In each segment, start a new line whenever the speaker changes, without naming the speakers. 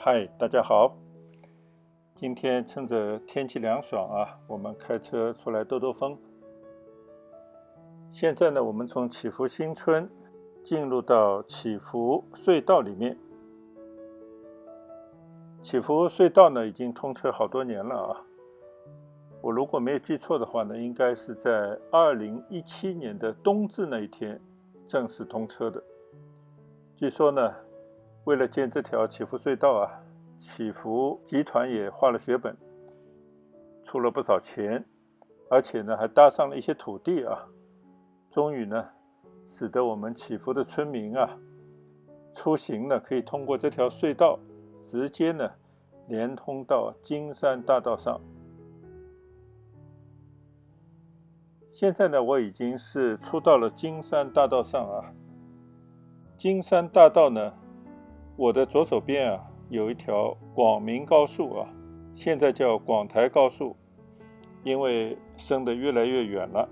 嗨，大家好。今天趁着天气凉爽啊，我们开车出来兜兜风。现在呢，我们从祈福新村进入到祈福隧道里面。祈福隧道呢，已经通车好多年了啊。我如果没有记错的话呢，应该是在2017年的冬至那一天正式通车的。据说呢，为了建这条祈福隧道啊，祈福集团也花了血本，出了不少钱，而且呢还搭上了一些土地啊，终于呢使得我们祈福的村民啊出行呢可以通过这条隧道直接呢连通到金山大道上。现在呢我已经是出到了金山大道上啊。金山大道呢，我的左手边啊有一条广明高速啊，现在叫广台高速，因为升得越来越远了。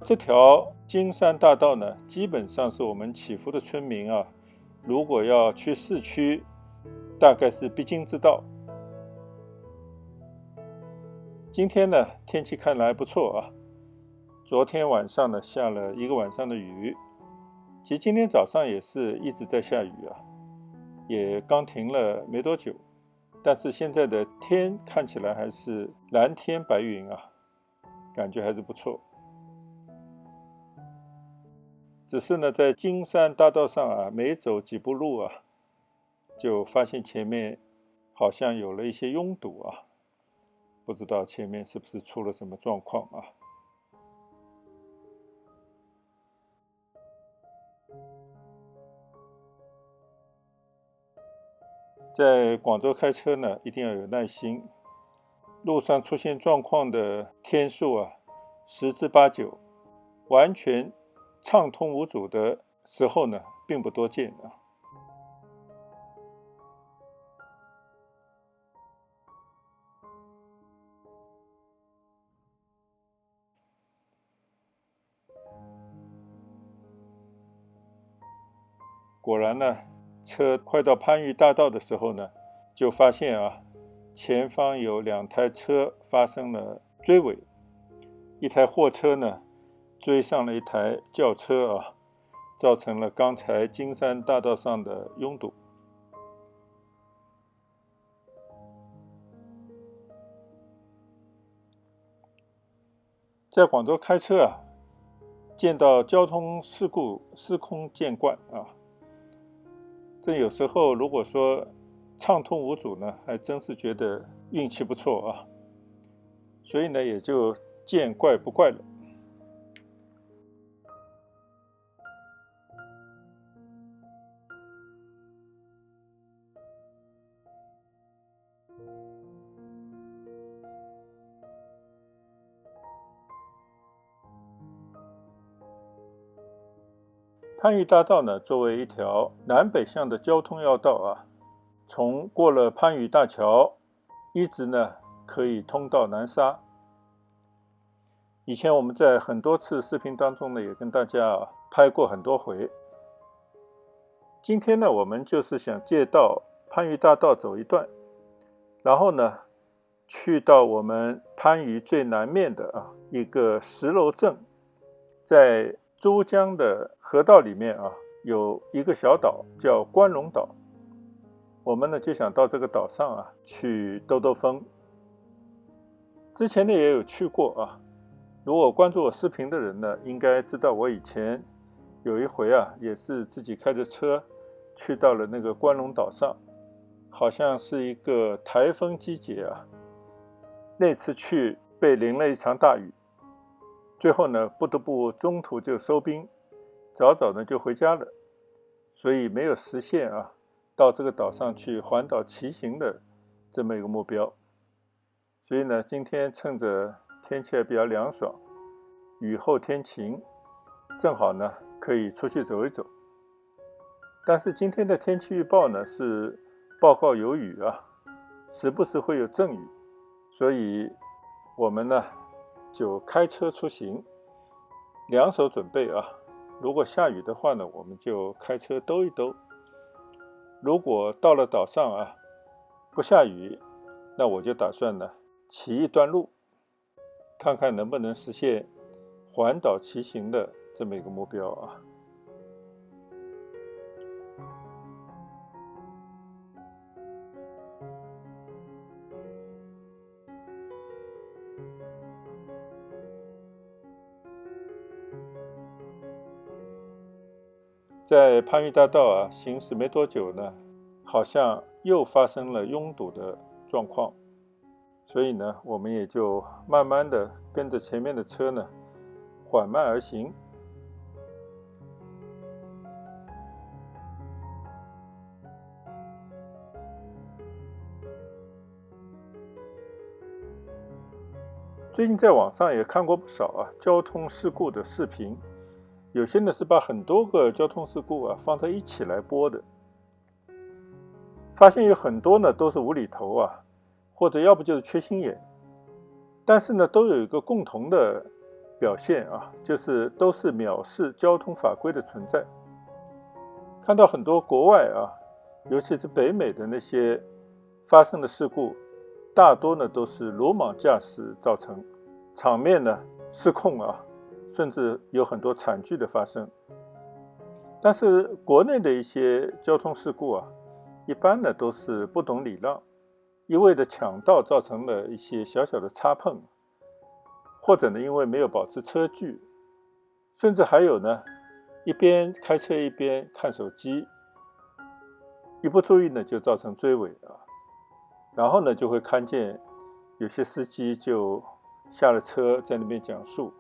这条金山大道呢，基本上是我们祈福的村民啊，如果要去市区，大概是必经之道。今天呢，天气看来不错啊。昨天晚上呢，下了一个晚上的雨，其实今天早上也是一直在下雨啊，也刚停了没多久。但是现在的天看起来还是蓝天白云啊，感觉还是不错。只是呢，在金山大道上啊，没走几步路啊，就发现前面好像有了一些拥堵啊，不知道前面是不是出了什么状况啊。在广州开车呢，一定要有耐心。路上出现状况的天数啊，10之8九，完全畅通无阻的时候呢，并不多见啊。果然呢，车快到番禺大道的时候呢，就发现啊，前方有2台车发生了追尾，一台货车呢追上了一台轿车啊，造成了刚才金山大道上的拥堵。在广州开车啊，见到交通事故司空见惯啊。这有时候如果说畅通无阻呢，还真是觉得运气不错啊，所以呢也就见怪不怪了。番禺大道呢，作为一条南北向的交通要道啊，从过了番禺大桥，一直呢可以通到南沙。以前我们在很多次视频当中呢，也跟大家拍过很多回。今天呢，我们就是想借到番禺大道走一段，然后呢，去到我们番禺最南面的一个石楼镇，在珠江的河道里面啊，有一个小岛叫关龙岛。我们呢就想到这个岛上啊去兜兜风。之前呢也有去过啊，如果关注我视频的人呢，应该知道我以前有一回啊，也是自己开着车去到了那个关龙岛上，好像是一个台风季节啊。那次去被淋了一场大雨，最后呢不得不中途就收兵，早早呢就回家了，所以没有实现啊到这个岛上去环岛骑行的这么一个目标。所以呢，今天趁着天气还比较凉爽，雨后天晴，正好呢可以出去走一走。但是今天的天气预报呢是报告有雨啊，时不时会有阵雨，所以我们呢就开车出行，两手准备啊。如果下雨的话呢，我们就开车兜一兜；如果到了岛上啊，不下雨，那我就打算呢骑一段路，看看能不能实现环岛骑行的这么一个目标啊。在番禺大道啊行驶没多久呢，好像又发生了拥堵的状况，所以呢，我们也就慢慢的跟着前面的车呢缓慢而行。最近在网上也看过不少啊交通事故的视频，有些呢是把很多个交通事故啊放在一起来播的，发现有很多呢都是无厘头啊，或者要不就是缺心眼，但是呢都有一个共同的表现啊，就是都是藐视交通法规的存在。看到很多国外啊，尤其是北美的那些发生的事故，大多呢都是鲁莽驾驶造成，场面呢失控啊，甚至有很多惨剧的发生。但是国内的一些交通事故啊，一般呢都是不懂礼让，一味的抢道造成了一些小小的擦碰，或者呢因为没有保持车距，甚至还有呢一边开车一边看手机，一不注意呢就造成追尾啊。然后呢就会看见有些司机就下了车在那边讲述，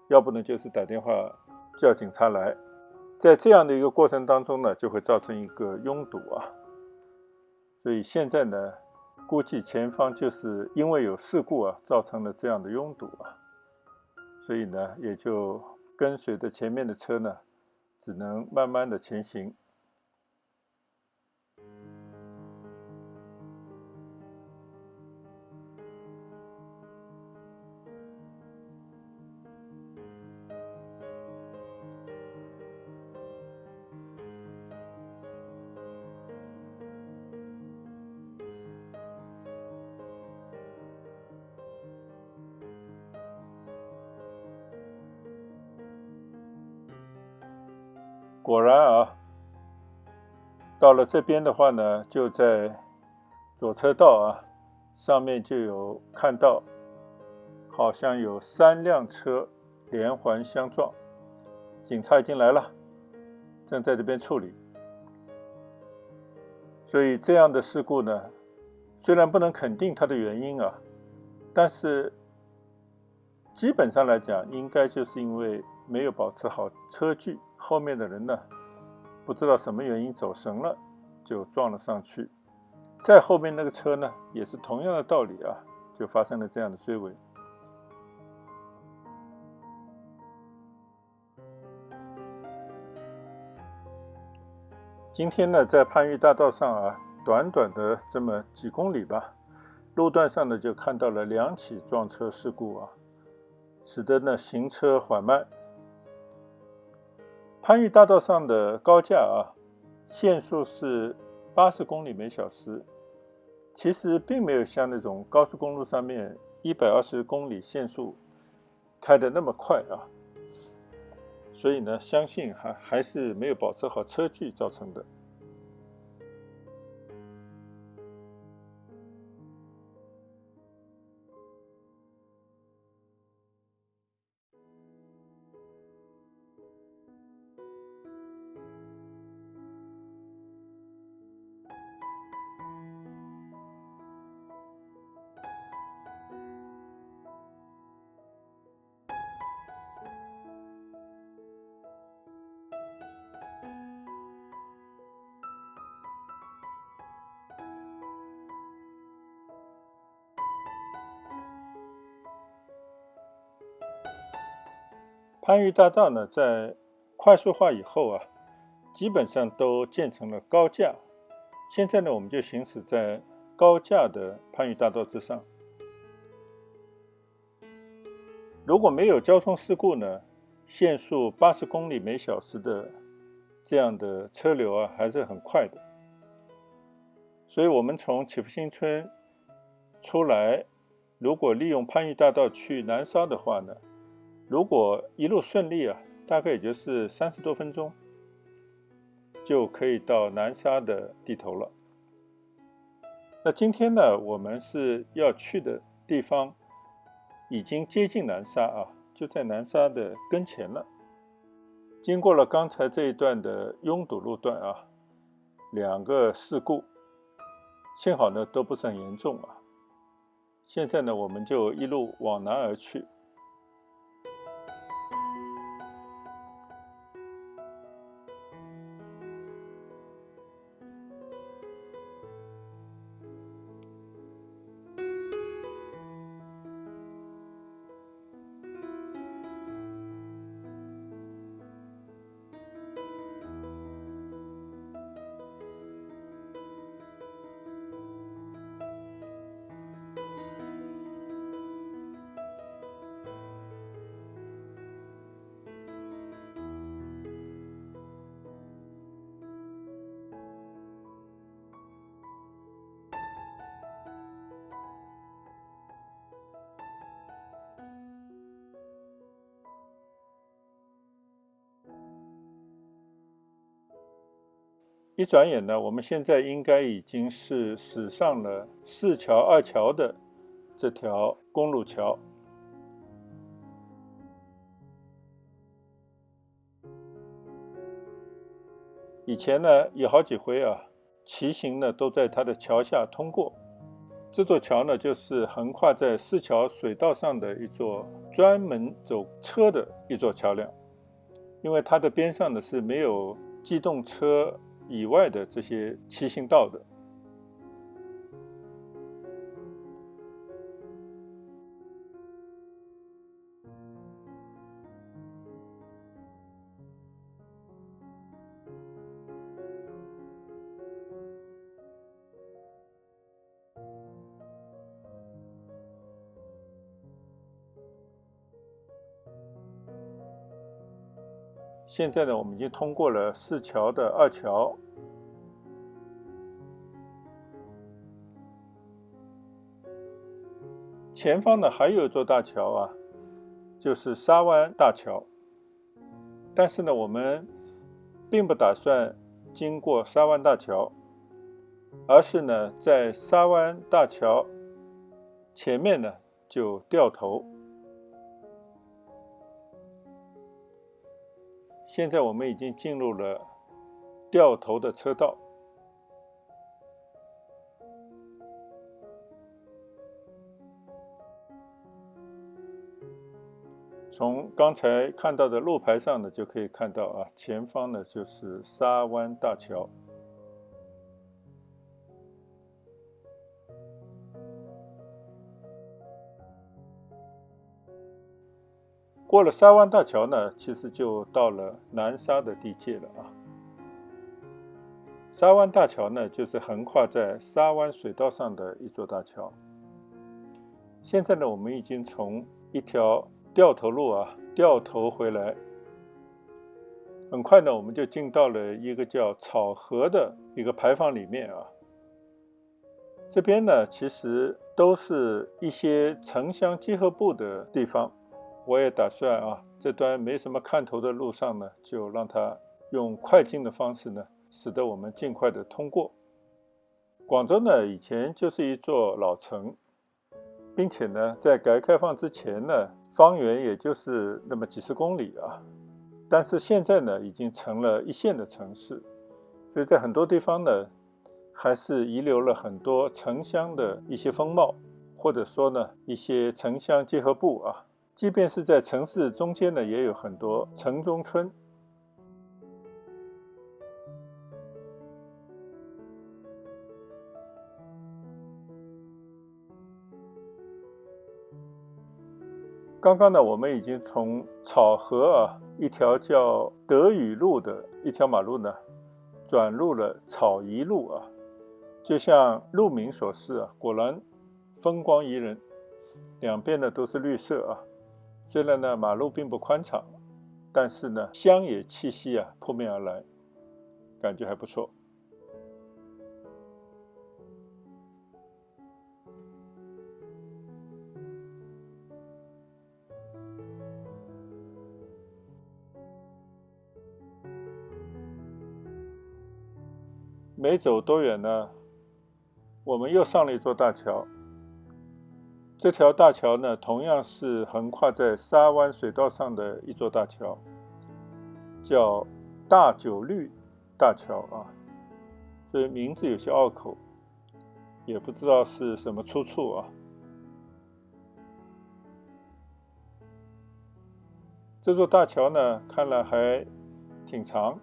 要不呢就是打电话叫警察来。在这样的一个过程当中呢，就会造成一个拥堵啊。所以现在呢，估计前方就是因为有事故啊，造成了这样的拥堵啊。所以呢，也就跟随着前面的车呢，只能慢慢的前行。果然啊，到了这边的话呢，就在左车道啊，上面就有看到，好像有3辆车连环相撞，警察已经来了，正在这边处理。所以这样的事故呢，虽然不能肯定它的原因啊，但是基本上来讲，应该就是因为没有保持好车距，后面的人呢不知道什么原因走神了，就撞了上去。在后面那个车呢，也是同样的道理啊，就发生了这样的追尾。今天呢，在番禺大道上啊，短短的这么几公里吧，路段上呢就看到了2起撞车事故啊，使得呢行车缓慢。番禺大道上的高架啊，限速是80公里每小时，其实并没有像那种高速公路上面120公里限速开得那么快啊，所以呢，相信还是没有保持好车距造成的。番禺大道呢，在快速化以后啊，基本上都建成了高架。现在呢，我们就行驶在高架的番禺大道之上。如果没有交通事故呢，限速80公里每小时的这样的车流啊，还是很快的。所以我们从祈福新村出来，如果利用番禺大道去南沙的话呢，如果一路顺利啊，大概也就是30多分钟就可以到南沙的地头了。那今天呢，我们是要去的地方已经接近南沙啊，就在南沙的跟前了。经过了刚才这一段的拥堵路段啊，2个事故，幸好呢都不是很严重啊。现在呢，我们就一路往南而去。一转眼呢，我们现在应该已经是驶上了4桥2桥的这条公路桥。以前呢，有好几回啊，骑行呢都在它的桥下通过。这座桥呢，就是横跨在4桥水道上的一座专门走车的一座桥梁，因为它的边上呢是没有机动车以外的这些骑行道的。现在呢，我们已经通过了4桥的2桥，前方呢还有一座大桥啊，就是沙湾大桥。但是呢，我们并不打算经过沙湾大桥，而是呢在沙湾大桥前面呢就掉头。现在我们已经进入了掉头的车道。从刚才看到的路牌上呢，就可以看到啊，前方呢就是沙湾大桥。过了沙湾大桥呢，其实就到了南沙的地界了啊。沙湾大桥呢，就是横跨在沙湾水道上的一座大桥。现在呢，我们已经从一条掉头路啊掉头回来，很快呢，我们就进到了一个叫草河的一个牌坊里面啊。这边呢，其实都是一些城乡结合部的地方。我也打算啊，这段没什么看头的路上呢，就让它用快进的方式呢，使得我们尽快的通过。广州呢，以前就是一座老城，并且呢，在改革开放之前呢，方圆也就是那么几十公里啊。但是现在呢，已经成了一线的城市，所以在很多地方呢，还是遗留了很多城乡的一些风貌，或者说呢，一些城乡结合部啊。即便是在城市中间呢，也有很多城中村。刚刚呢，我们已经从草河啊一条叫德语路的一条马路呢，转入了草宜路啊。就像路名所示啊，果然风光宜人，两边呢都是绿色啊。虽然呢马路并不宽敞，但是呢，乡野气息啊扑面而来，感觉还不错。没走多远呢，我们又上了一座大桥。这条大桥呢，同样是横跨在沙湾水道上的一座大桥，叫大九绿大桥啊，所以名字有些拗口，也不知道是什么出处啊。这座大桥呢，看来还挺长。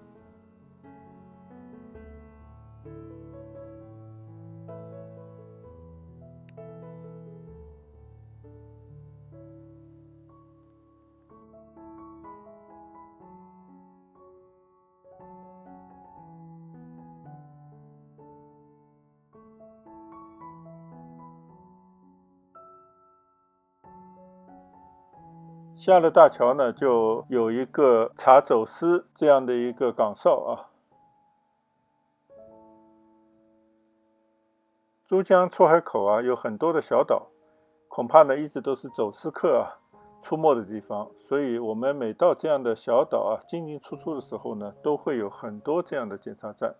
下了大桥呢，就有一个查走私这样的一个岗哨啊。珠江出海口啊，有很多的小岛，恐怕呢一直都是走私客啊出没的地方，所以我们每到这样的小岛啊进进出出的时候呢，都会有很多这样的检查站。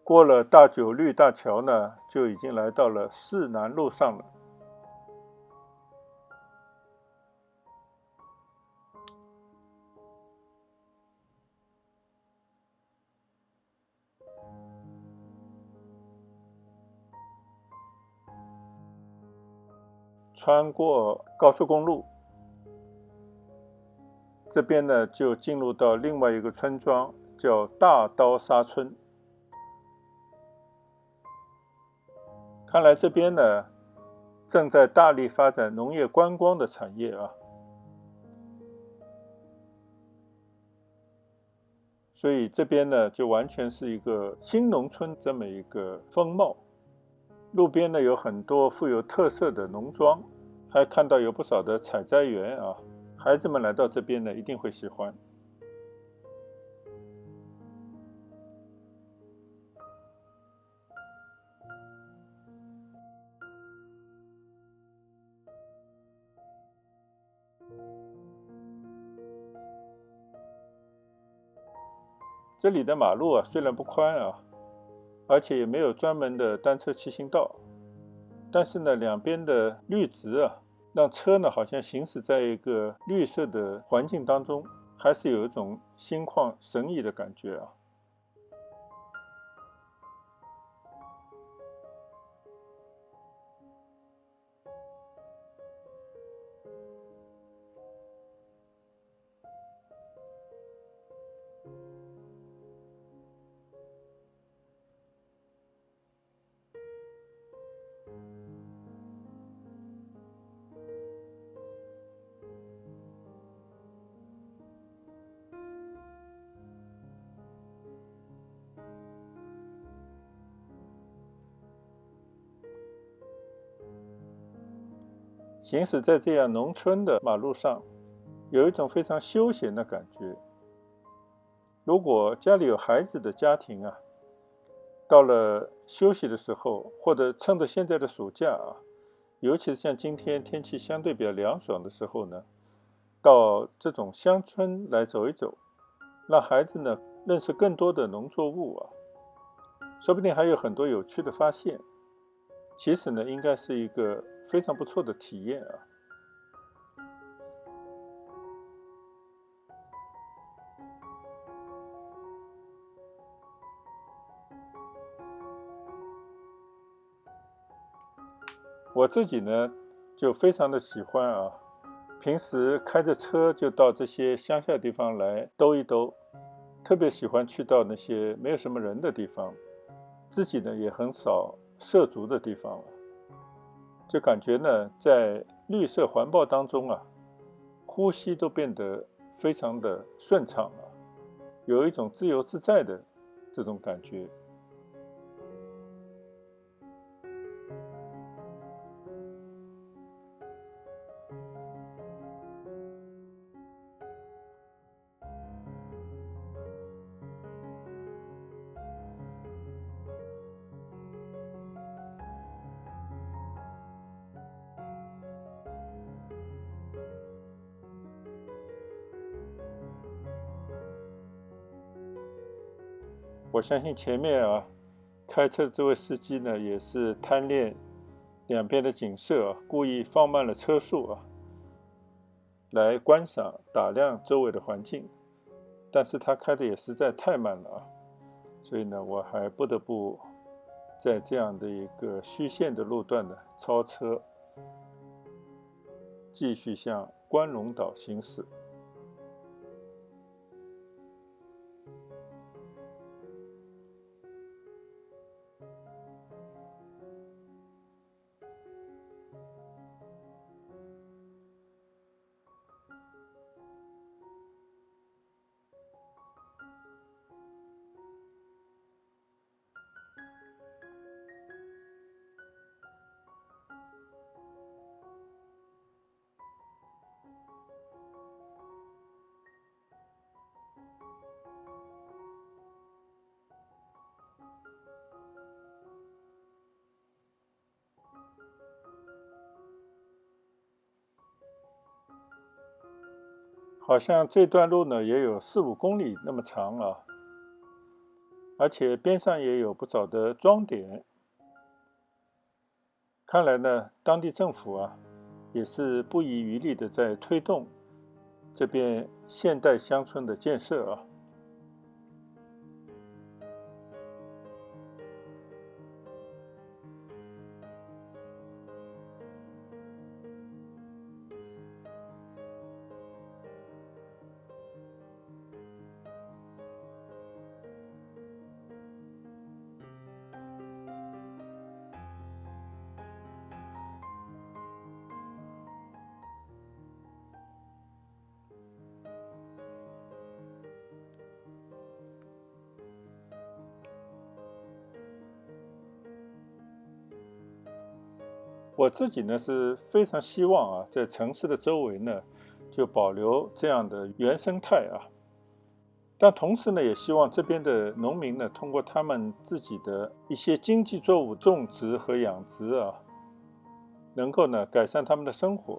过了大九绿大桥呢，就已经来到了市南路上了。穿过高速公路，这边呢就进入到另外一个村庄，叫大刀沙村。看来这边呢正在大力发展农业观光的产业啊，所以这边呢就完全是一个新农村这么一个风貌。路边呢有很多富有特色的农庄，还看到有不少的采摘园啊，孩子们来到这边呢一定会喜欢。这里的马路啊虽然不宽啊，而且也没有专门的单车骑行道，但是呢两边的绿植啊，让车呢好像行驶在一个绿色的环境当中，还是有一种心旷神怡的感觉啊。行驶在这样农村的马路上，有一种非常休闲的感觉。如果家里有孩子的家庭啊，到了休息的时候，或者趁着现在的暑假啊，尤其是像今天天气相对比较凉爽的时候呢，到这种乡村来走一走，让孩子呢认识更多的农作物啊，说不定还有很多有趣的发现。其实呢，应该是一个非常不错的体验啊。我自己呢，就非常的喜欢啊，平时开着车就到这些乡下地方来兜一兜，特别喜欢去到那些没有什么人的地方，自己呢也很少涉足的地方了，就感觉呢在绿色环抱当中啊，呼吸都变得非常的顺畅啊，有一种自由自在的这种感觉。我相信前面开车的这位司机呢，也是贪恋两边的景色故意放慢了车速来观赏打量周围的环境，但是他开的也实在太慢了所以呢，我还不得不在这样的一个虚线的路段呢超车，继续向关龙岛行驶。好像这段路呢也有4-5公里那么长而且边上也有不少的桩点。看来呢，当地政府也是不遗余力的在推动这边现代乡村的建设我自己呢是非常希望在城市的周围呢就保留这样的原生态但同时呢也希望这边的农民呢通过他们自己的一些经济作物种植和养殖能够呢改善他们的生活，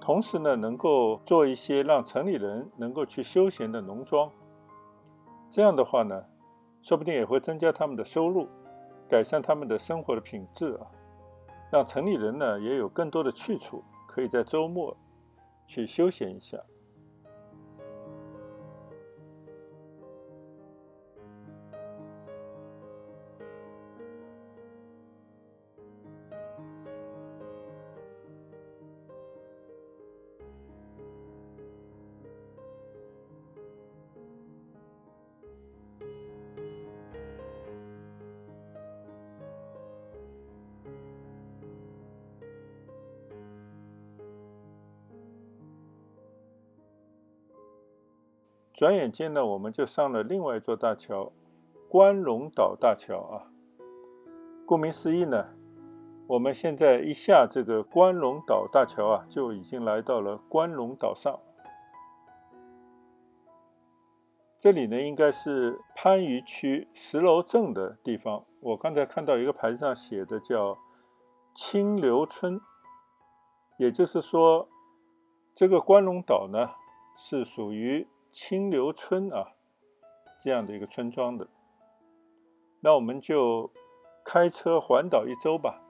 同时呢能够做一些让城里人能够去休闲的农庄。这样的话呢，说不定也会增加他们的收入，改善他们的生活的品质让城里人呢也有更多的去处，可以在周末去休闲一下。转眼间呢，我们就上了另外一座大桥——关龙岛大桥顾名思义呢，我们现在一下这个关龙岛大桥就已经来到了关龙岛上。这里呢，应该是番禺区石楼镇的地方。我刚才看到一个牌子上写的叫清流村，也就是说，这个关龙岛呢是属于清流村这样的一个村庄的。那我们就开车环岛一周吧。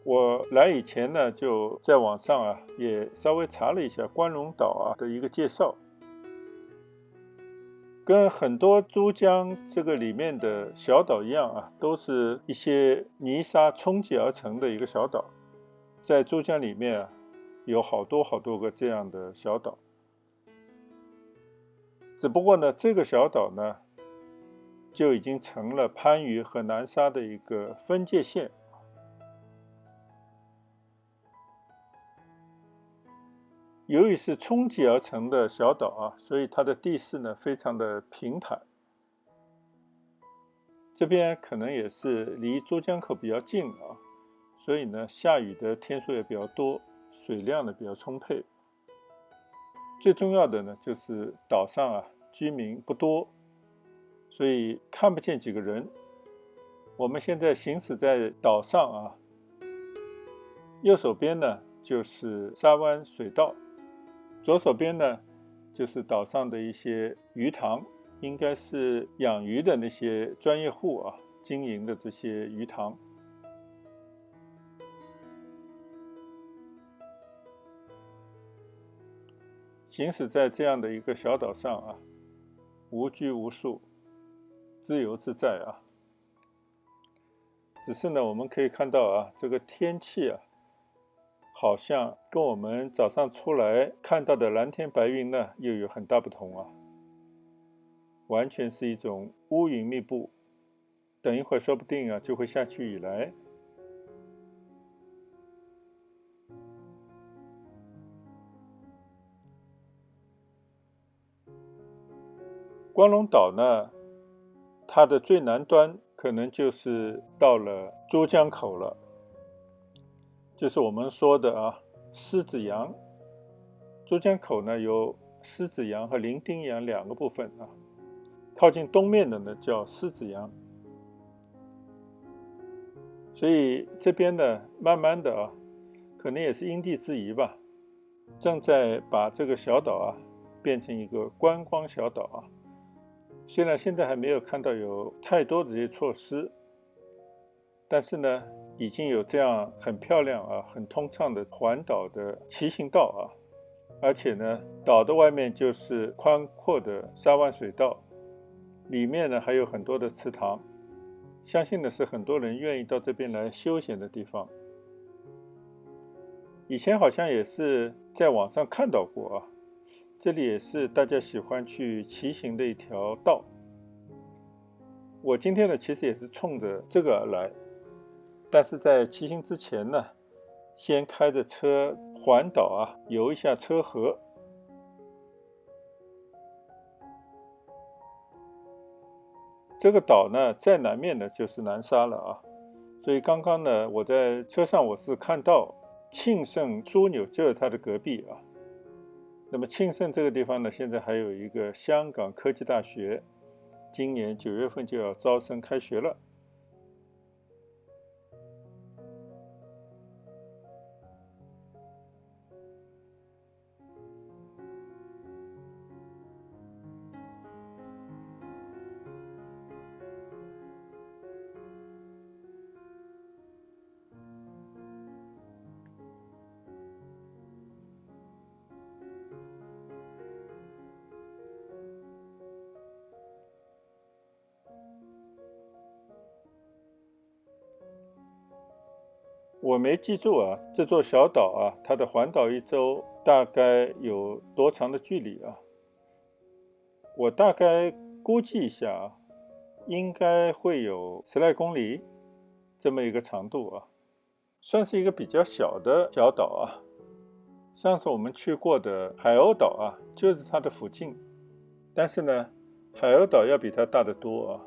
我来以前呢，就在网上也稍微查了一下关龙岛的一个介绍，跟很多珠江这个里面的小岛一样都是一些泥沙冲击而成的一个小岛。在珠江里面有好多好多个这样的小岛，只不过呢，这个小岛呢就已经成了番禺和南沙的一个分界线。由于是冲击而成的小岛所以它的地势呢非常的平坦。这边可能也是离珠江口比较近所以呢下雨的天数也比较多，水量呢比较充沛。最重要的呢就是岛上居民不多，所以看不见几个人。我们现在行驶在岛上右手边呢就是沙湾水道，左手边呢就是岛上的一些鱼塘，应该是养鱼的那些专业户啊经营的这些鱼塘。行驶在这样的一个小岛上啊，无拘无束，自由自在啊。只是呢，我们可以看到啊，这个天气啊，好像跟我们早上出来看到的蓝天白云呢，又有很大不同啊。完全是一种乌云密布，等一会儿说不定啊就会下起雨来。光龙岛呢，它的最南端可能就是到了珠江口了，就是我们说的啊狮子洋。珠江口呢有狮子洋和伶仃洋两个部分啊，靠近东面的呢叫狮子洋。所以这边呢慢慢的啊，可能也是因地制宜吧，正在把这个小岛啊变成一个观光小岛啊。虽然现在还没有看到有太多的这些措施，但是呢已经有这样很漂亮啊很通畅的环岛的骑行道啊，而且呢岛的外面就是宽阔的沙湾水道，里面呢还有很多的池塘，相信的是很多人愿意到这边来休闲的地方。以前好像也是在网上看到过啊，这里也是大家喜欢去骑行的一条道。我今天呢其实也是冲着这个而来，但是在骑行之前呢，先开着车环岛啊，游一下车河。这个岛呢在南面呢就是南沙了啊，所以刚刚呢我在车上我是看到庆盛枢纽就在它的隔壁啊。那么庆盛这个地方呢，现在还有一个香港科技大学，今年9月份就要招生开学了。我没记住啊，这座小岛啊，它的环岛一周大概有多长的距离啊？我大概估计一下啊，应该会有10来公里这么一个长度啊，算是一个比较小的小岛啊。上次我们去过的海鸥岛啊，就是它的附近，但是呢，海鸥岛要比它大得多啊。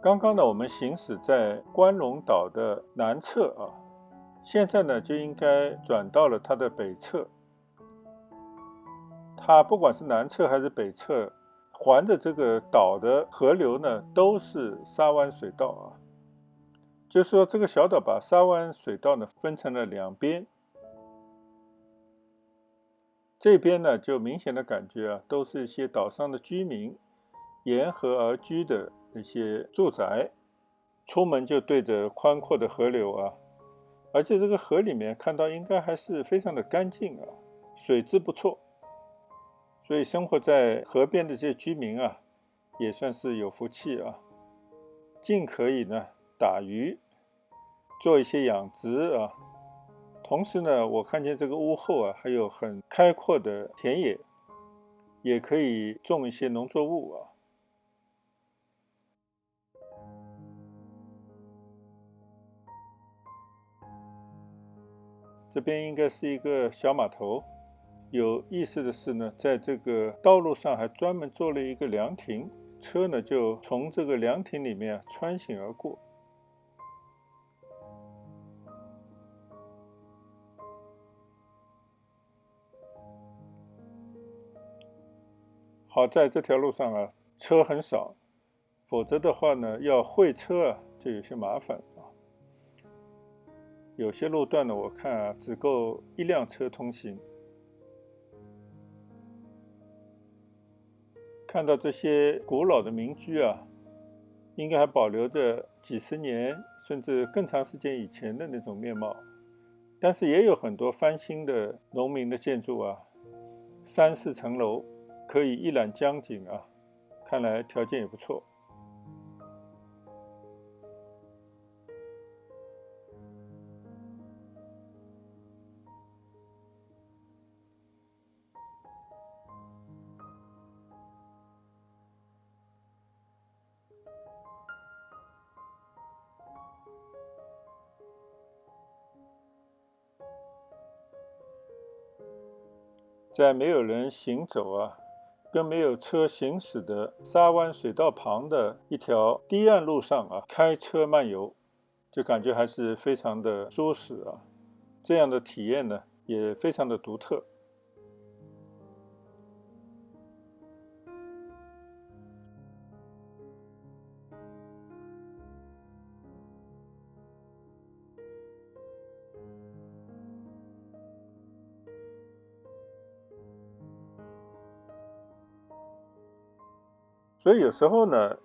刚刚呢，我们行驶在关龙岛的南侧啊，现在呢就应该转到了它的北侧。它不管是南侧还是北侧，环着这个岛的河流呢，都是沙湾水道啊。就是说，这个小岛把沙湾水道呢分成了两边，这边呢就明显的感觉啊，都是一些岛上的居民沿河而居的一些住宅，出门就对着宽阔的河流啊，而且这个河里面看到应该还是非常的干净啊，水质不错，所以生活在河边的这些居民啊，也算是有福气啊，尽可以呢打鱼，做一些养殖啊。同时呢，我看见这个屋后啊，还有很开阔的田野，也可以种一些农作物啊。这边应该是一个小码头。有意思的是呢，在这个道路上还专门做了一个凉亭，车呢就从这个凉亭里面穿行而过。好在这条路上啊，车很少，否则的话呢，要会车啊，就有些麻烦啊。有些路段呢，我看啊，只够一辆车通行。看到这些古老的民居啊，应该还保留着几十年甚至更长时间以前的那种面貌，但是也有很多翻新的农民的建筑啊，3、4层楼，可以一览江景啊，看来条件也不错。在没有人行走啊，跟没有车行驶的沙湾水道旁的一条堤岸路上啊，开车漫游，就感觉还是非常的舒适啊。这样的体验呢，也非常的独特。所以有时候呢，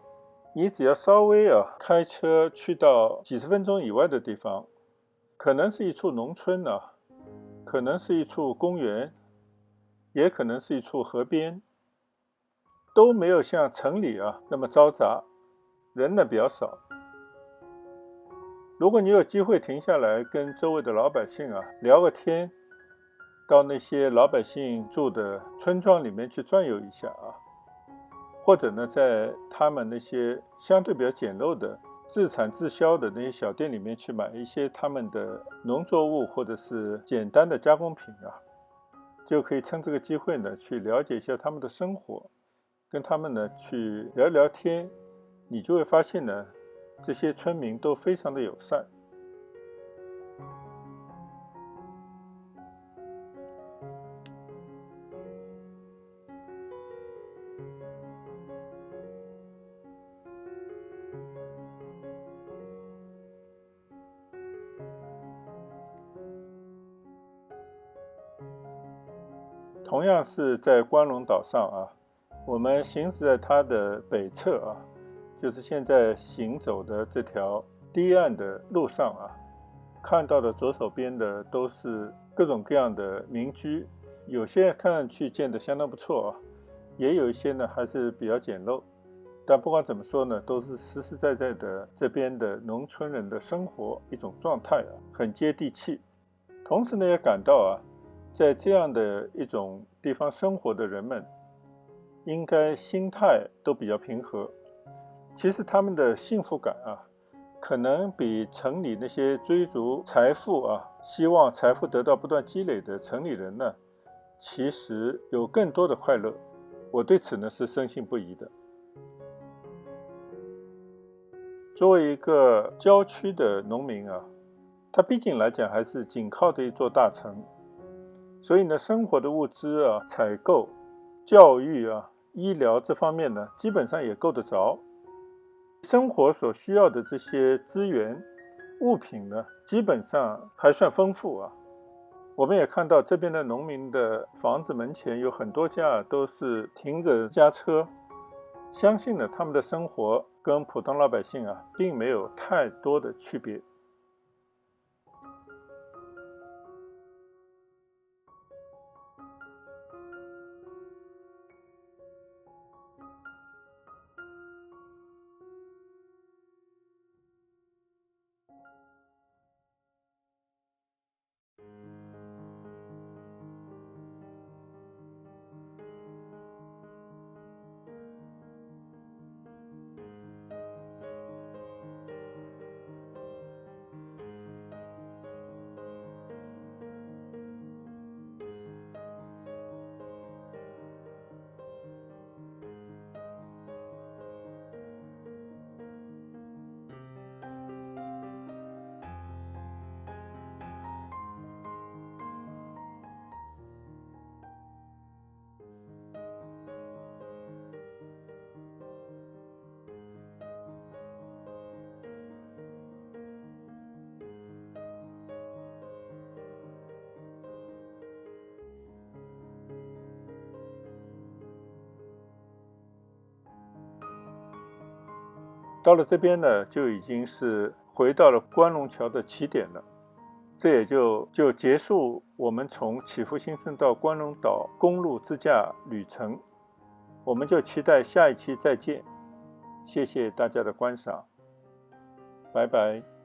你只要稍微开车去到几十分钟以外的地方，可能是一处农村啊，可能是一处公园，也可能是一处河边，都没有像城里啊那么嘈杂，人呢比较少。如果你有机会停下来跟周围的老百姓啊聊个天，到那些老百姓住的村庄里面去转悠一下啊，或者呢在他们那些相对比较简陋的自产自销的那些小店里面去买一些他们的农作物或者是简单的加工品啊，就可以趁这个机会呢去了解一下他们的生活，跟他们呢去聊聊天，你就会发现呢，这些村民都非常的友善。同样是在关龙岛上啊，我们行驶在它的北侧啊，就是现在行走的这条堤岸的路上啊，看到的左手边的都是各种各样的民居，有些看上去建得相当不错啊，也有一些呢还是比较简陋，但不管怎么说呢，都是实实在在的这边的农村人的生活一种状态啊，很接地气。同时呢，也感到啊，在这样的一种地方生活的人们，应该心态都比较平和。其实他们的幸福感啊，可能比城里那些追逐财富啊，希望财富得到不断积累的城里人呢，其实有更多的快乐。我对此呢是深信不疑的。作为一个郊区的农民啊，他毕竟来讲还是紧靠着一座大城，所以呢，生活的物资啊、采购、教育啊、医疗这方面呢，基本上也够得着。生活所需要的这些资源、物品呢，基本上还算丰富啊。我们也看到这边的农民的房子门前有很多家都是停着家车，相信呢，他们的生活跟普通老百姓啊，并没有太多的区别。到了这边呢，就已经是回到了关龙桥的起点了。这也就结束我们从祈福新村到关龙岛公路自驾旅程。我们就期待下一期再见，谢谢大家的观赏，拜拜。